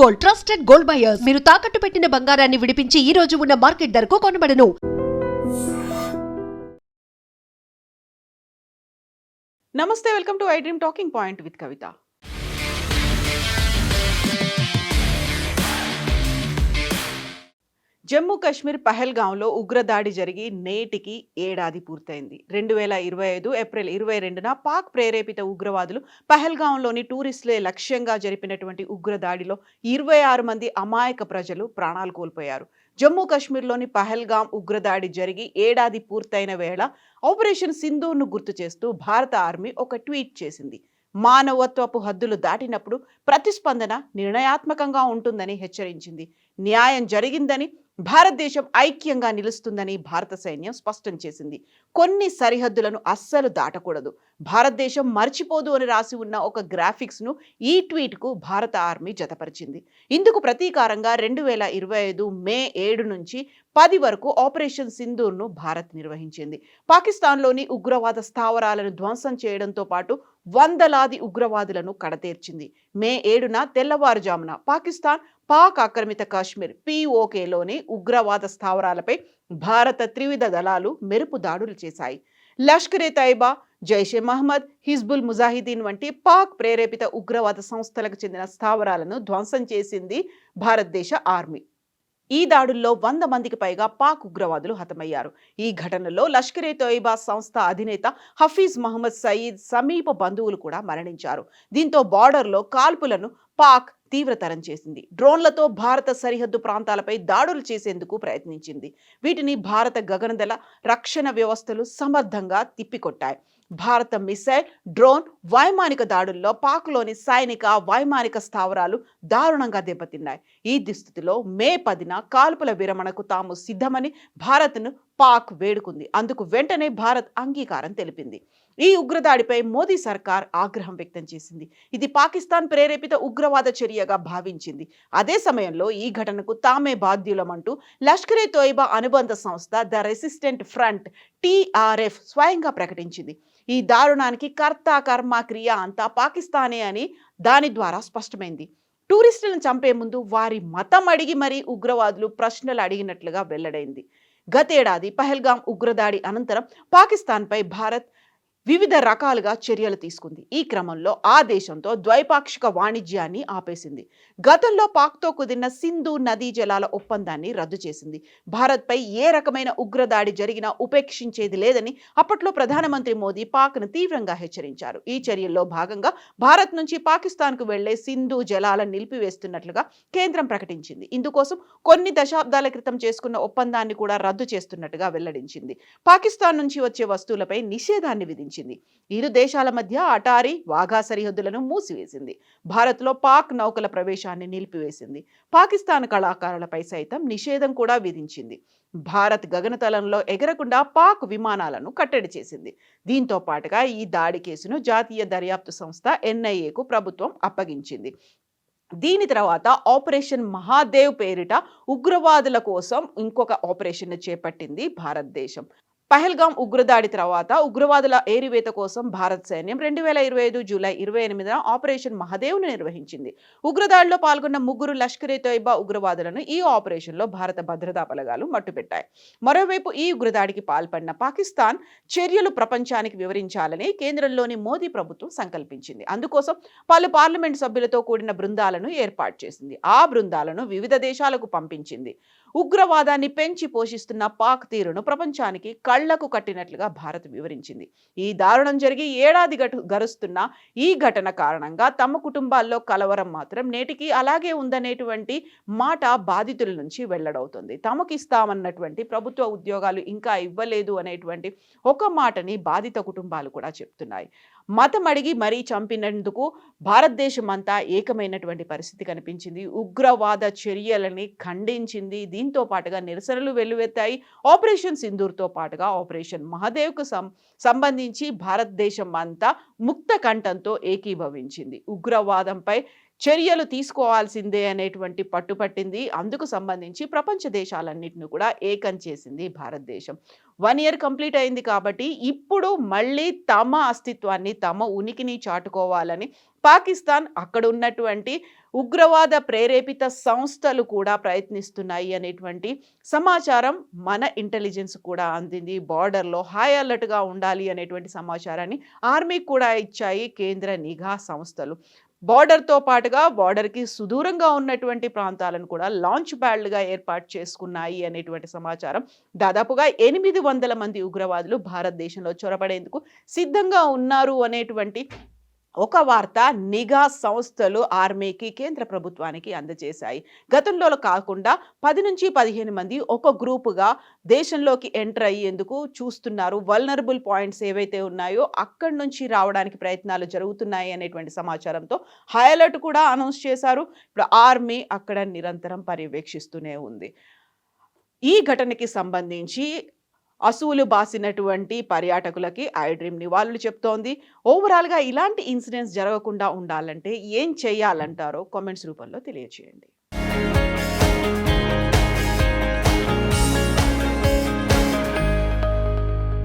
Gold, trusted gold buyers. మీరు తాకట్టు పెట్టిన బంగారాన్ని విడిపించి ఈ రోజు ఉన్న మార్కెట్ ధరకు కొనబడను. నమస్తే, welcome to I dream talking point with Kavitha. Jammu Kashmir పహల్గాంలో ఉగ్రదాడి జరిగి నేటికి ఏడాది పూర్తయింది. 2025 ఏప్రిల్ 22న పాక్ ప్రేరేపిత ఉగ్రవాదులు పహల్గాంలోని టూరిస్టులే లక్ష్యంగా జరిపినటువంటి ఉగ్రదాడిలో 26 మంది అమాయక ప్రజలు ప్రాణాలు కోల్పోయారు. జమ్మూ కాశ్మీర్లోని పహల్గాం ఉగ్రదాడి జరిగి ఏడాది పూర్తయిన వేళ ఆపరేషన్ సింధూర్ను గుర్తు చేస్తూ భారత ఆర్మీ ఒక ట్వీట్ చేసింది. మానవత్వపు హద్దులు దాటినప్పుడు ప్రతిస్పందన నిర్ణయాత్మకంగా ఉంటుందని హెచ్చరించింది. న్యాయం జరిగిందని, భారతదేశం ఐక్యంగా నిలుస్తుందని భారత సైన్యం స్పష్టం చేసింది. కొన్ని సరిహద్దులను అస్సలు దాటకూడదు, భారతదేశం మర్చిపోదు అని రాసి ఉన్న ఒక గ్రాఫిక్స్ను ఈ ట్వీట్కు భారత ఆర్మీ జతపరిచింది. ఇందుకు ప్రతీకారంగా 2025 మే 7 నుంచి 10 వరకు ఆపరేషన్ సింధూర్ను భారత్ నిర్వహించింది. పాకిస్తాన్లోని ఉగ్రవాద స్థావరాలను ధ్వంసం చేయడంతో పాటు వందలాది ఉగ్రవాదులను కడతేర్చింది. మే 7న తెల్లవారుజామున పాక్ ఆక్రమిత కాశ్మీర్ POKలోని ఉగ్రవాద స్థావరాలపై భారత త్రివిధ దళాలు మెరుపు దాడులు చేశాయి. లష్కరే తైబా, జైషే మహమ్మద్, హిజ్బుల్ ముజాహిదీన్ వంటి పాక్ ప్రేరేపిత ఉగ్రవాద సంస్థలకు చెందిన స్థావరాలను ధ్వంసం చేసింది భారతదేశ ఆర్మీ. ఈ దాడుల్లో 100 మందికి పైగా పాక్ ఉగ్రవాదులు హతమయ్యారు. ఈ ఘటనలో లష్కరే తోయిబా సంస్థ అధినేత హఫీజ్ మహమ్మద్ సయీద్ సమీప బంధువులు కూడా మరణించారు. దీంతో బార్డర్లో కాల్పులను పాక్ తీవ్రతరం చేసింది. డ్రోన్లతో భారత సరిహద్దు ప్రాంతాలపై దాడులు చేసేందుకు ప్రయత్నించింది. వీటిని భారత గగనదళ రక్షణ వ్యవస్థలు సమర్థంగా తిప్పికొట్టాయి. భారత మిసైల్, డ్రోన్, వైమానిక దాడుల్లో పాక్లోని సైనిక, వైమానిక స్థావరాలు దారుణంగా దెబ్బతిన్నాయి. ఈ దుస్థితిలో మే 10న కాల్పుల విరమణకు తాము సిద్ధమని భారత్ను పాక్ వేడుకుంది. అందుకు వెంటనే భారత్ అంగీకారం తెలిపింది. ఈ ఉగ్రదాడిపై మోదీ సర్కార్ ఆగ్రహం వ్యక్తం చేసింది. ఇది పాకిస్తాన్ ప్రేరేపిత ఉగ్రవాద చర్యగా భావించింది. అదే సమయంలో ఈ ఘటనకు తామే బాధ్యులమంటూ లష్కరే తోయిబా అనుబంధ సంస్థ ద రెసిస్టెంట్ ఫ్రంట్ TRF స్వయంగా ప్రకటించింది. ఈ దారుణానికి కర్త కర్మ క్రియ అంతా పాకిస్తానే అని దాని ద్వారా స్పష్టమైంది. టూరిస్టులను చంపే ముందు వారి మతం అడిగి మరీ ఉగ్రవాదులు ప్రశ్నలు అడిగినట్లుగా వెల్లడైంది. గతేడాది పహల్గాం ఉగ్రదాడి అనంతరం పాకిస్తాన్పై భారత్ వివిధ రకాలుగా చర్యలు తీసుకుంది. ఈ క్రమంలో ఆ దేశంతో ద్వైపాక్షిక వాణిజ్యాన్ని ఆపేసింది. గతంలో పాక్తో కుదిరిన సింధు నదీ జలాల ఒప్పందాన్ని రద్దు చేసింది. భారత్పై ఏ రకమైన ఉగ్రదాడి జరిగినా ఉపేక్షించేది లేదని అప్పట్లో ప్రధానమంత్రి మోదీ పాక్ను తీవ్రంగా హెచ్చరించారు. ఈ చర్యల్లో భాగంగా భారత్ నుంచి పాకిస్తాన్కు వెళ్లే సింధు జలాలను నిలిపివేస్తున్నట్లుగా కేంద్రం ప్రకటించింది. ఇందుకోసం కొన్ని దశాబ్దాల క్రితం చేసుకున్న ఒప్పందాన్ని కూడా రద్దు చేస్తున్నట్టుగా వెల్లడించింది. పాకిస్తాన్ నుంచి వచ్చే వస్తువులపై నిషేధాన్ని విధించింది. ఇరు దేశాల మధ్య అటారీ, వాఘా సరిహద్దులను మూసివేసింది. భారత్లో పాక్ నౌకల ప్రవేశాన్ని నిలిపివేసింది. పాకిస్తాన్ కళాకారులపై సైతం నిషేధం కూడా విధించింది. భారత్ గగనతలంలో ఎగరకుండా పాక్ విమానాలను కట్టడి చేసింది. దీంతో పాటుగా ఈ దాడి కేసును జాతీయ దర్యాప్తు సంస్థ NIAకు ప్రభుత్వం అప్పగించింది. దీని తర్వాత ఆపరేషన్ మహాదేవ్ పేరిట ఉగ్రవాదుల కోసం ఇంకొక ఆపరేషన్ చేపట్టింది భారతదేశం. పహల్గాం ఉగ్రదాడి తర్వాత ఉగ్రవాదుల ఏరివేత కోసం భారత సైన్యం 2025 జూలై 28న ఆపరేషన్ మహాదేవ్ను నిర్వహించింది. ఉగ్రదాడిలో పాల్గొన్న 3 లష్కరే తోయిబా ఉగ్రవాదులను ఈ ఆపరేషన్లో భారత భద్రతా బలగాలు మట్టుపెట్టాయి. మరోవైపు ఈ ఉగ్రదాడికి పాల్పడిన పాకిస్తాన్ చర్యలు ప్రపంచానికి వివరించాలని కేంద్రంలోని మోదీ ప్రభుత్వం సంకల్పించింది. అందుకోసం పలు పార్లమెంట్ సభ్యులతో కూడిన బృందాలను ఏర్పాటు చేసింది. ఆ బృందాలను వివిధ దేశాలకు పంపించింది. ఉగ్రవాదాన్ని పెంచి పోషిస్తున్న పాక్ తీరును ప్రపంచానికి కళ్లకు కట్టినట్లుగా భారత్ వివరించింది. ఈ దారుణం జరిగి ఏడాది గడుస్తున్న ఈ ఘటన కారణంగా తమ కుటుంబాల్లో కలవరం మాత్రం నేటికి అలాగే ఉందనేటువంటి మాట బాధితుల నుంచి వెల్లడవుతుంది. తమకు ఇస్తామన్నటువంటి ప్రభుత్వ ఉద్యోగాలు ఇంకా ఇవ్వలేదు అనేటువంటి ఒక మాటని బాధిత కుటుంబాలు కూడా చెప్తున్నాయి. మతం అడిగి మరీ చంపినందుకు భారతదేశం అంతా ఏకమైనటువంటి పరిస్థితి కనిపించింది. ఉగ్రవాద చర్యలని ఖండించింది. దీంతో పాటుగా నిరసనలు వెల్లువెత్తాయి. ఆపరేషన్ సింధూర్తో పాటుగా ఆపరేషన్ మహాదేవ్కు సంబంధించి భారతదేశం అంతా ముక్త కంఠంతో ఏకీభవించింది. ఉగ్రవాదంపై చర్యలు తీసుకోవాల్సిందే అనేటువంటి పట్టుపట్టింది. అందుకు సంబంధించి ప్రపంచ దేశాలన్నింటినీ కూడా ఏకం చేసింది భారతదేశం. 1 ఇయర్ కంప్లీట్ అయింది కాబట్టి ఇప్పుడు మళ్ళీ తమ అస్తిత్వాన్ని, తమ ఉనికిని చాటుకోవాలని పాకిస్తాన్ అక్కడ ఉన్నటువంటి ఉగ్రవాద ప్రేరేపిత సంస్థలు కూడా ప్రయత్నిస్తున్నాయి అనేటువంటి సమాచారం మన ఇంటెలిజెన్స్ కూడా అందింది. బార్డర్‌లో హై అలర్ట్‌గా ఉండాలి అనేటువంటి సమాచారాన్ని ఆర్మీకి కూడా ఇచ్చాయి కేంద్ర నిఘా సంస్థలు. బార్డర్‌తో పాటుగా బార్డర్‌కి సుదూరంగా ఉన్నటువంటి ప్రాంతాలను కూడా లాంచ్ ప్యాడ్‌లుగా ఏర్పాటు చేసుకున్నాయి అనేటువంటి సమాచారం. దాదాపుగా 800 మంది ఉగ్రవాదులు భారతదేశంలో చొరబడేందుకు సిద్ధంగా ఉన్నారు అనేటువంటి ఒక వార్త నిఘా సంస్థలు ఆర్మీకి, కేంద్ర ప్రభుత్వానికి అందజేశాయి. గతంలో కాకుండా 10-15 మంది ఒక గ్రూపుగా దేశంలోకి ఎంటర్ అయ్యేందుకు చూస్తున్నారు. వల్నరబుల్ పాయింట్స్ ఏవైతే ఉన్నాయో అక్కడి నుంచి రావడానికి ప్రయత్నాలు జరుగుతున్నాయి అనేటువంటి సమాచారంతో హై అలర్ట్ కూడా అనౌన్స్ చేశారు. ఇప్పుడు ఆర్మీ అక్కడ నిరంతరం పర్యవేక్షిస్తూనే ఉంది. ఈ ఘటనకి సంబంధించి అసువులు బాసినటువంటి పర్యాటకులకి ఐ డ్రీమ్ నివాళులు చెప్తోంది. ఓవరాల్‌గా ఇలాంటి ఇన్సిడెంట్స్ జరగకుండా ఉండాలంటే ఏం చేయాలంటారో కామెంట్స్ రూపంలో తెలియజేయండి.